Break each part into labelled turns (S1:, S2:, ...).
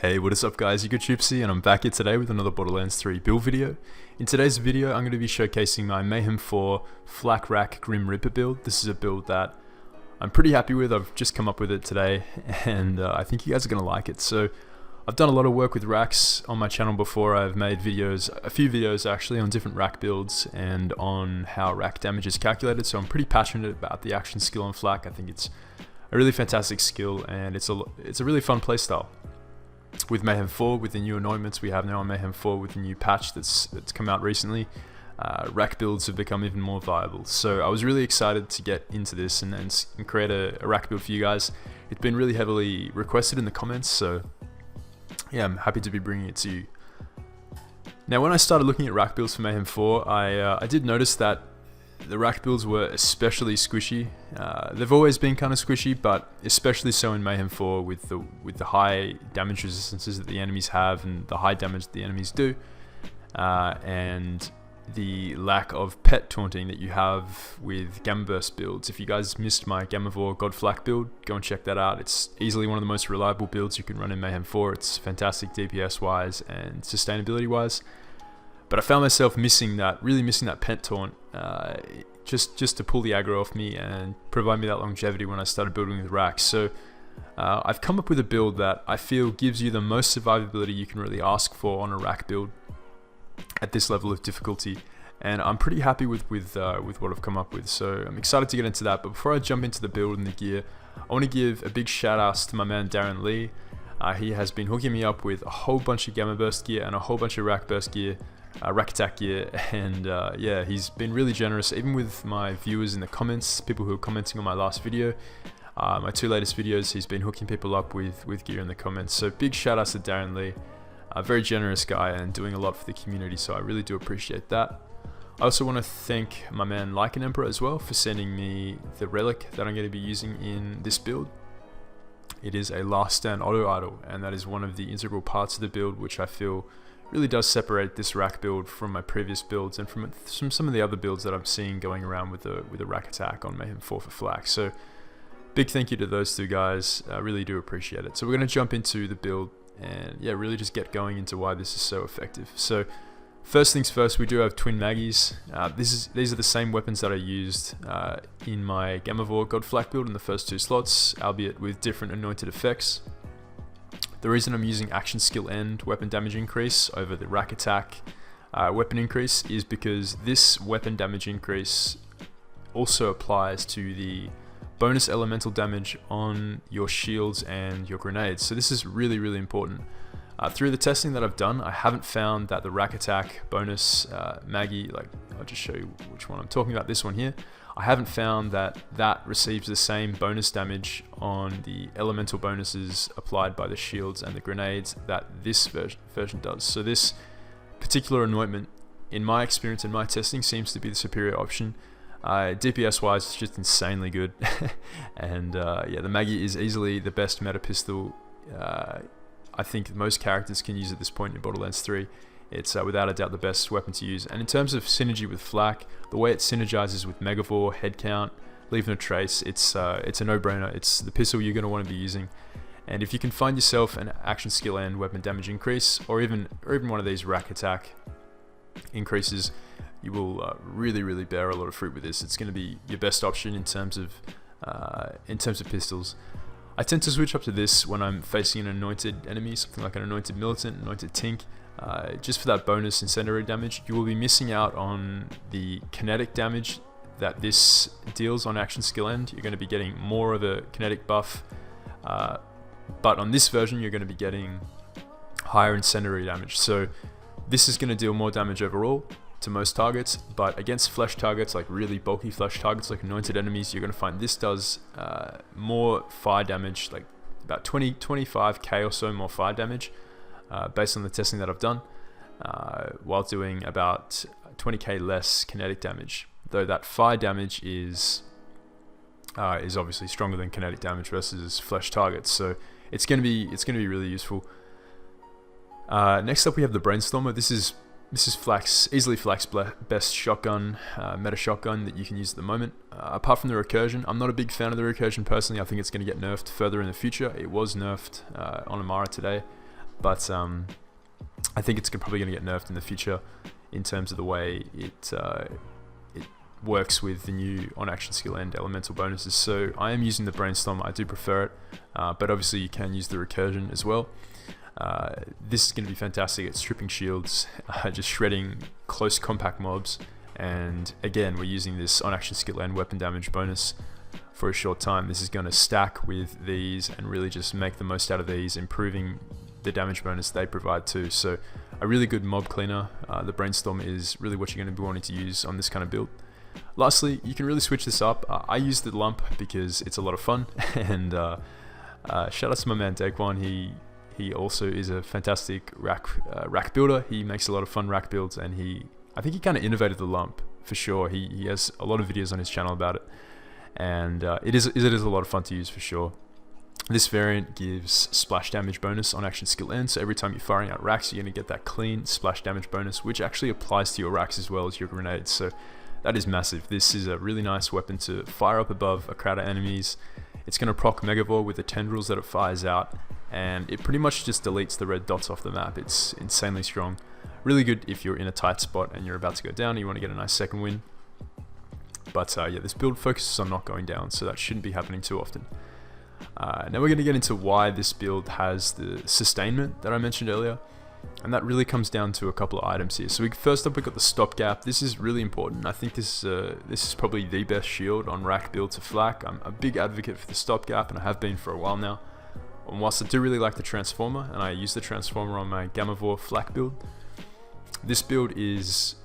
S1: Hey, what is up guys, you got Gypsy and I'm back here today with another Borderlands 3 build video. In today's video I'm going to be showcasing my Mayhem 4 Flak Rakk Grim Reaper build. This is a build that I'm pretty happy with. I've just come up with it today and I think you guys are going to like it. So I've done a lot of work with Rakks on my channel before. I've made videos, a few videos actually, on different Rakk builds and on how Rakk damage is calculated. So I'm pretty passionate about the action skill on Flak. I think it's a really fantastic skill and it's a really fun playstyle. With Mayhem 4, with the new anointments we have now on Mayhem 4, with the new patch that's come out recently, Rakk builds have become even more viable. So I was really excited to get into this and create a Rakk build for you guys. It's been really heavily requested in the comments, so yeah, I'm happy to be bringing it to you. Now when I started looking at Rakk builds for Mayhem 4, I did notice that the Rakk builds were especially squishy. They've always been kind of squishy, but especially so in Mayhem 4 with the high damage resistances that the enemies have and the high damage the enemies do, and the lack of pet taunting that you have with Gamma Burst builds. If you guys missed my Gamavore God Flak build, go and check that out. It's easily one of the most reliable builds you can run in Mayhem 4. It's fantastic DPS wise and sustainability wise. But I found myself really missing that pet taunt, just to pull the aggro off me and provide me that longevity when I started building with Rakks. So I've come up with a build that I feel gives you the most survivability you can really ask for on a Rakk build at this level of difficulty, and I'm pretty happy with what I've come up with. So I'm excited to get into that. But before I jump into the build and the gear, I want to give a big shout out to my man Darren Lee. He has been hooking me up with a whole bunch of Gamma Burst gear and a whole bunch of Rakk Burst gear. Rakk attack gear, and yeah, he's been really generous, even with my viewers in the comments, people who are commenting on my last video, my two latest videos. He's been hooking people up with gear in the comments. So big shout outs to Darren Lee, a very generous guy and doing a lot for the community, so I really do appreciate that. I also want to thank my man Lycan Emperor as well for sending me the relic that I'm going to be using in this build. It is a Last Stand auto idol, and that is one of the integral parts of the build which I feel really does separate this Rakk build from my previous builds and from some of the other builds that I'm seeing going around with a Rakk attack on Mayhem 4 for Flak. So big thank you to those two guys. I really do appreciate it. So we're going to jump into the build and yeah, really just get going into why this is so effective. So first things first, we do have twin Maggies. These are the same weapons that I used in my Gamavore God Flak build in the first two slots, albeit with different anointed effects. The reason I'm using action skill end weapon damage increase over the Rakk attack weapon increase is because this weapon damage increase also applies to the bonus elemental damage on your shields and your grenades. So this is really, really important. Through the testing that I've done, I haven't found that the Rakk attack bonus Maggie, like I'll just show you which one I'm talking about, this one here. I haven't found that receives the same bonus damage on the elemental bonuses applied by the shields and the grenades that this version does. So this particular anointment, in my experience and my testing, seems to be the superior option. DPS wise, it's just insanely good. And yeah, the Maggie is easily the best meta pistol. I think most characters can use at this point in Borderlands 3. It's without a doubt the best weapon to use. And in terms of synergy with Flak, the way it synergizes with Megavore, head count, leaving a trace, it's a no-brainer. It's the pistol you're going to want to be using. And if you can find yourself an action skill and weapon damage increase, or even one of these Rakk attack increases, you will really bear a lot of fruit with this. It's going to be your best option in terms of pistols. I tend to switch up to this when I'm facing an anointed enemy, something like an anointed militant, anointed tink. Just for that bonus incendiary damage. You will be missing out on the kinetic damage that this deals on action skill end. You're going to be getting more of a kinetic buff, but on this version you're going to be getting higher incendiary damage. So this is going to deal more damage overall to most targets, but against flesh targets, like really bulky flesh targets like anointed enemies, you're going to find this does more fire damage, like about 25k or so more fire damage. Based on the testing that I've done, while doing about 20k less kinetic damage, though that fire damage is obviously stronger than kinetic damage versus flesh targets, so it's going to be really useful. Next up we have the Brainstormer. This is easily Flak's best shotgun, meta shotgun that you can use at the moment. Apart from the recursion, I'm not a big fan of the recursion personally. I think it's going to get nerfed further in the future. It was nerfed on Amara today. but I think it's probably going to get nerfed in the future in terms of the way it works with the new on-action skill and elemental bonuses. So I am using the Brainstorm. I do prefer it, but obviously you can use the recursion as well. This is going to be fantastic at stripping shields, just shredding close compact mobs, and again we're using this on-action skill and weapon damage bonus for a short time. This is going to stack with these and really just make the most out of these, improving the damage bonus they provide too. So a really good mob cleaner. The Brainstorm is really what you're going to be wanting to use on this kind of build. Lastly, you can really switch this up. I use the lump because it's a lot of fun, and shout out to my man Daquan. He also is a fantastic Rakk builder. He makes a lot of fun Rakk builds, and I think he kind of innovated the lump for sure. He has a lot of videos on his channel about it, and it is a lot of fun to use for sure. This variant gives splash damage bonus on action skill end, so every time you're firing out Rakks, you're going to get that clean splash damage bonus, which actually applies to your Rakks as well as your grenades. So that is massive. This is a really nice weapon to fire up above a crowd of enemies. It's going to proc Megavore with the tendrils that it fires out, and it pretty much just deletes the red dots off the map. It's insanely strong. Really good if you're in a tight spot and you're about to go down and you want to get a nice second win. But yeah, this build focuses on not going down, so that shouldn't be happening too often. Now we're going to get into why this build has the sustainment that I mentioned earlier, and that really comes down to a couple of items here. So first up, we've got the stopgap. This is really important. I think this is probably the best shield on Rakk build to flak. I'm a big advocate for the stopgap, and I have been for a while now. And whilst I do really like the transformer, and I use the transformer on my Gamavore flak build, this build is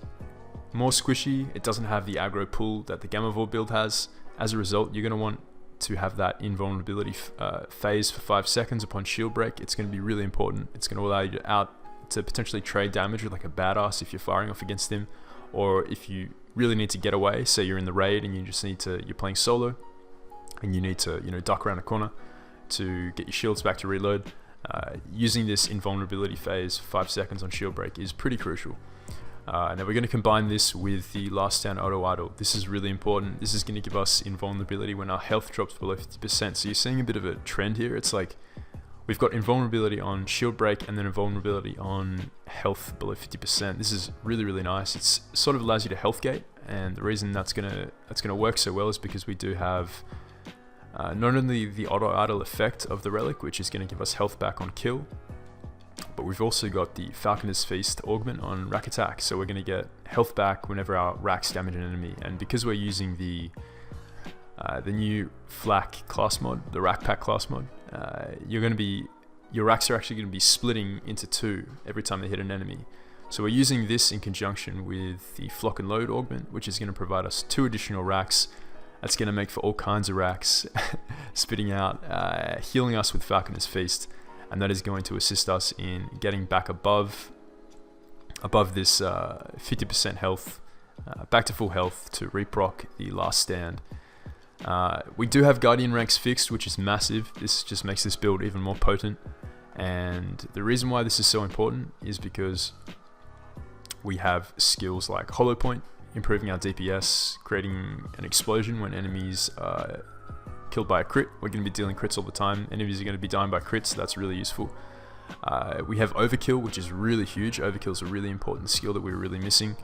S1: more squishy. It doesn't have the aggro pull that the Gamavore build has. As a result, you're going to want to have that invulnerability phase for 5 seconds upon shield break. It's going to be really important. It's going to allow you to potentially trade damage with like a badass if you're firing off against him, or if you really need to get away. Say you're in the raid and you're playing solo and you need to duck around a corner to get your shields back to reload. Using this invulnerability phase for 5 seconds on shield break is pretty crucial. Now we're going to combine this with the Last Stand Auto Idle. This is really important. This is going to give us invulnerability when our health drops below 50%. So you're seeing a bit of a trend here. It's like we've got invulnerability on shield break and then invulnerability on health below 50%. This is really, really nice. It sort of allows you to health gate, and the reason that's gonna work so well is because we do have not only the auto idle effect of the relic, which is going to give us health back on kill, but we've also got the Falconer's Feast augment on Rakk attack, so we're going to get health back whenever our Rakks damage an enemy. And because we're using the new flak class mod, the Rakk pack class mod, your Rakks are actually going to be splitting into 2 every time they hit an enemy. So we're using this in conjunction with the Flock and Load augment, which is going to provide us 2 additional Rakks. That's going to make for all kinds of Rakks spitting out, healing us with Falconer's Feast. And that is going to assist us in getting back above this 50% health, back to full health to reproc the Last Stand. We do have Guardian ranks fixed, which is massive. This just makes this build even more potent. And the reason why this is so important is because we have skills like Hollow Point, improving our DPS, creating an explosion when enemies are killed by a crit. We're going to be dealing crits all the time. Enemies are going to be dying by crits, so that's really useful. We have Overkill, which is really huge. Overkill is a really important skill that we were really missing.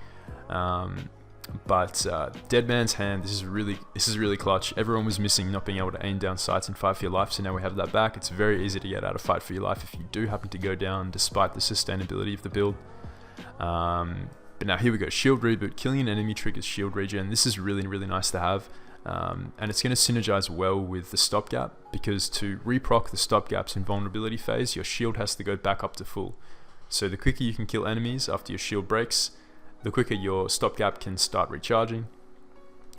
S1: But Dead Man's Hand, this is really clutch. Everyone was missing not being able to aim down sights and fight for your life, so now we have that back. It's very easy to get out of fight for your life if you do happen to go down, despite the sustainability of the build. But now here we go, Shield Reboot. Killing an enemy triggers shield regen. This is really, really nice to have. And it's going to synergize well with the stopgap, because to reproc the stopgap's invulnerability phase, your shield has to go back up to full. So the quicker you can kill enemies after your shield breaks, the quicker your stopgap can start recharging,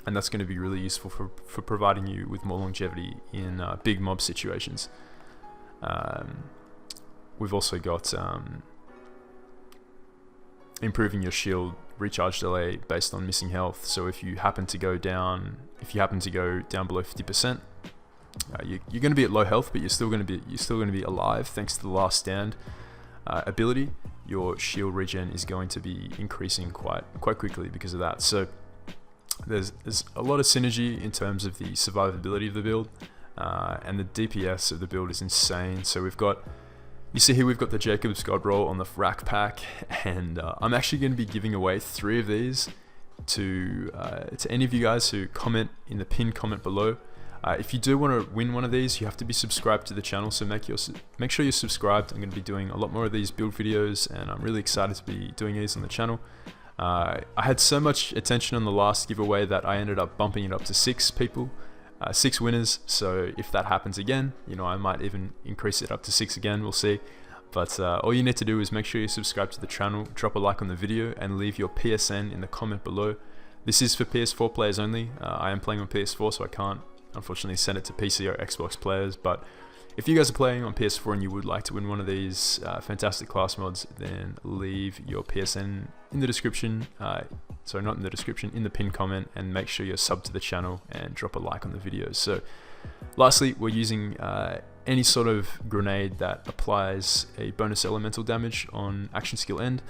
S1: and that's going to be really useful for providing you with more longevity in big mob situations. We've also got improving your shield recharge delay based on missing health. So if you happen to go down below 50%, you're going to be at low health, but you're still going to be alive thanks to the Last Stand ability. Your shield regen is going to be increasing quite quickly because of that. So there's a lot of synergy in terms of the survivability of the build, and the DPS of the build is insane. So we've got You see here we've got the Jacob's God Roll on the Rakk pack, and I'm actually going to be giving away 3 of these to any of you guys who comment in the pinned comment below. If you do want to win one of these, you have to be subscribed to the channel, so make sure you're subscribed. I'm going to be doing a lot more of these build videos, and I'm really excited to be doing these on the channel. I had so much attention on the last giveaway that I ended up bumping it up to 6 people. 6 winners, so if that happens again, you know, I might even increase it up to 6 again, we'll see. But all you need to do is make sure you subscribe to the channel, drop a like on the video, and leave your PSN in the comment below. This is for PS4 players only. I am playing on PS4, so I can't unfortunately send it to PC or Xbox players, but if you guys are playing on PS4 and you would like to win one of these fantastic class mods, then leave your PSN in the description, sorry, not in the description, in the pinned comment, and make sure you're subbed to the channel and drop a like on the videos. So lastly, we're using any sort of grenade that applies a bonus elemental damage on action skill end.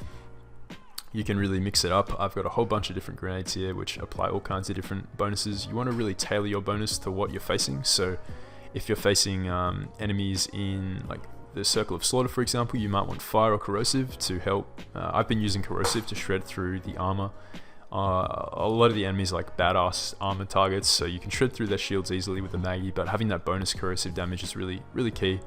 S1: You can really mix it up. I've got a whole bunch of different grenades here which apply all kinds of different bonuses. You want to really tailor your bonus to what you're facing. So if you're facing enemies in like the Circle of Slaughter, for example, you might want Fire or Corrosive to help. I've been using Corrosive to shred through the armor. A lot of the enemies like badass armor targets, so you can shred through their shields easily with the Maggie, but having that bonus corrosive damage is really key,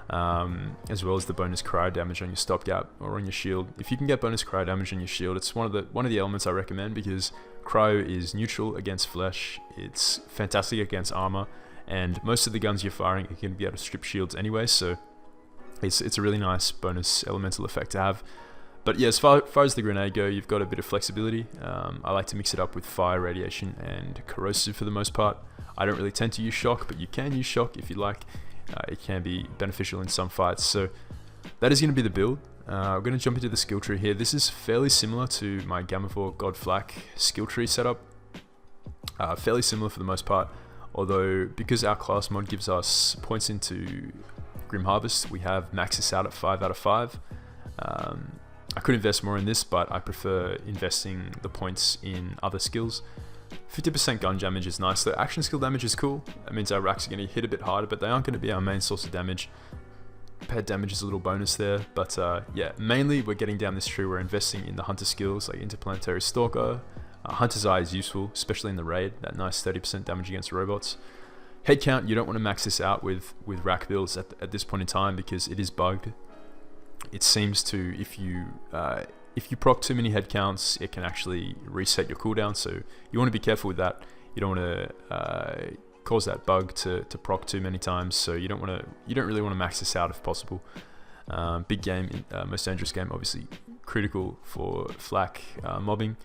S1: as well as the bonus cryo damage on your stopgap or on your shield. If you can get bonus cryo damage on your shield, it's one of the elements I recommend, because cryo is neutral against flesh, it's fantastic against armor, and most of the guns you're firing are going to be able to strip shields anyway, so it's a really nice bonus elemental effect to have. But yeah, as far as the grenade go, you've got a bit of flexibility. I like to mix it up with fire, radiation, and corrosive for the most part. I don't really tend to use shock, but you can use shock if you like. It can be beneficial in some fights. So that is going to be the build. We're going to jump into the skill tree here. This is fairly similar to my Gamavore God Flak skill tree setup. Fairly similar for the most part. Although, because our class mod gives us points into Grim Harvest, we have max this out at 5 out of 5. I could invest more in this, but I prefer investing the points in other skills. 50% gun damage is nice, though action skill damage is cool. That means our Rakks are going to hit a bit harder, but they aren't going to be our main source of damage. Pet damage is a little bonus there, but yeah, mainly we're getting down this tree, we're investing in the hunter skills like Interplanetary Stalker. Hunter's Eye is useful, especially in the raid, that nice 30% damage against robots. Head count, you don't want to max this out with Rakk builds at this point in time, because it is bugged. It seems to, if you proc too many head counts, it can actually reset your cooldown, so you want to be careful with that. You don't want to cause that bug to proc too many times, so you don't really want to max this out if possible. Big game, most dangerous game, obviously critical for flak mobbing.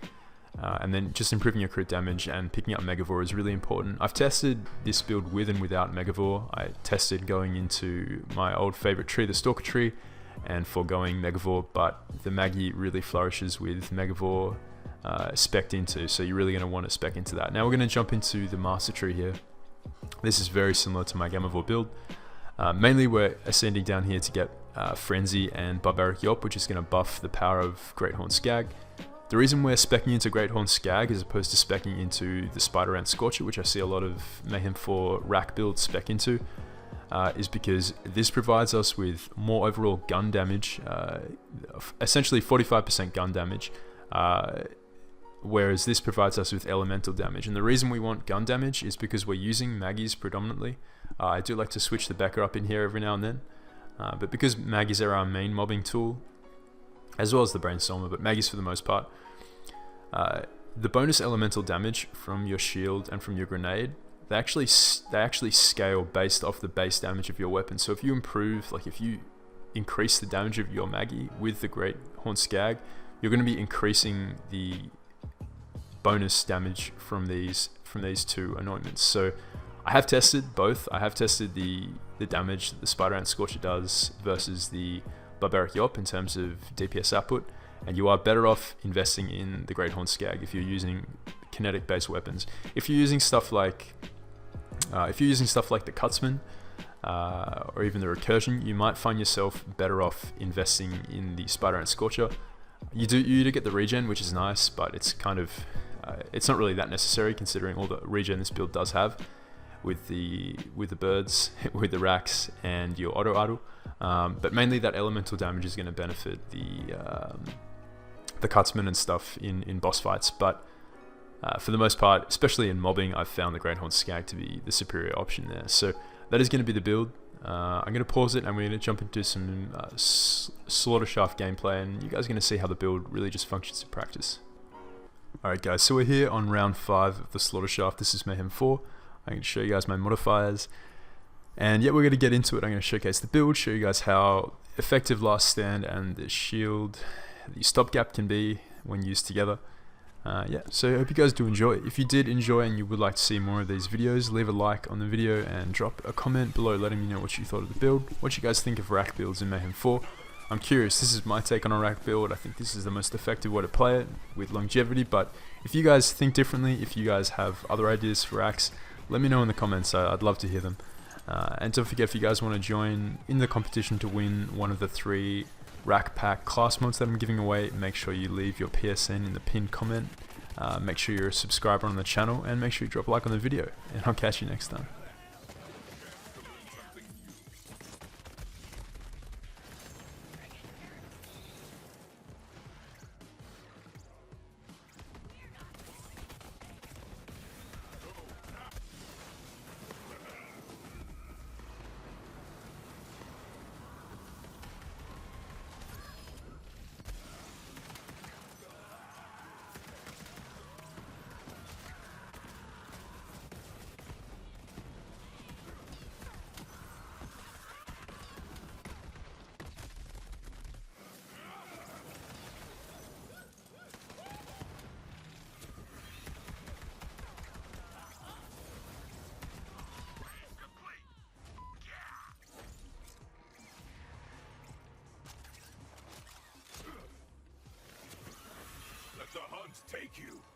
S1: And then just improving your crit damage and picking up Megavore is really important. I've tested this build with and without Megavore. I tested going into my old favorite tree, the Stalker tree, and foregoing Megavore, but the Maggie really flourishes with Megavore spec'd into, so you're really going to want to spec into that. Now we're going to jump into the Master Tree here. This is very similar to my Gamavore build. Mainly we're ascending down here to get Frenzy and Barbaric Yop, which is going to buff the power of Greathorn Skag. The reason we're speccing into Greathorn Skag as opposed to speccing into the Spider Ant Scorcher, which I see a lot of Mayhem 4 Rakk builds spec into, is because this provides us with more overall gun damage, essentially 45% gun damage, whereas this provides us with elemental damage. And the reason we want gun damage is because we're using Maggies predominantly. I do like to switch the Becker up in here every now and then, but because Maggies are our main mobbing tool, as well as the Brainstormer, but Maggies for the most part, the bonus elemental damage from your shield and from your grenade, they actually scale based off the base damage of your weapon. So if you improve, like if you increase the damage of your Maggie with the Greathorn Skag, you're going to be increasing the bonus damage from these two anointments. So I have tested both. I have tested the damage that the Spider Ant Scorcher does versus the Barbaric Yop in terms of DPS output, and you are better off investing in the Greathorn Skag if you're using kinetic based weapons. If you're using stuff like the Cutsman or even the Recursion, you might find yourself better off investing in the Spider Ant Scorcher. You do get the regen, which is nice, but it's kind of it's not really that necessary considering all the regen this build does have. with the birds, with the Rakks and your auto idle. But mainly that elemental damage is going to benefit the Cutsman and stuff in boss fights. But for the most part, especially in mobbing, I've found the Greathorn Skag to be the superior option there. So that is going to be the build. I'm going to pause it and we're going to jump into some Slaughter Shaft gameplay, and you guys are going to see how the build really just functions in practice. Alright guys, so we're here on round 5 of the Slaughter Shaft. This is Mayhem 4. I'm going to show you guys my modifiers. And yeah, we're going to get into it. I'm going to showcase the build, show you guys how effective Last Stand and the shield, the stopgap can be when used together. Yeah, so I hope you guys do enjoy. If you did enjoy and you would like to see more of these videos, leave a like on the video and drop a comment below letting me know what you thought of the build, what you guys think of Rakk builds in Mayhem 4. I'm curious, this is my take on a Rakk build. I think this is the most effective way to play it with longevity, but if you guys think differently, if you guys have other ideas for Rakks, let me know in the comments. I'd love to hear them. And don't forget, if you guys want to join in the competition to win one of the 3 Rakk pack class mods that I'm giving away, make sure you leave your PSN in the pinned comment. Make sure you're a subscriber on the channel, and make sure you drop a like on the video, and I'll catch you next time.
S2: Let the hunt take you.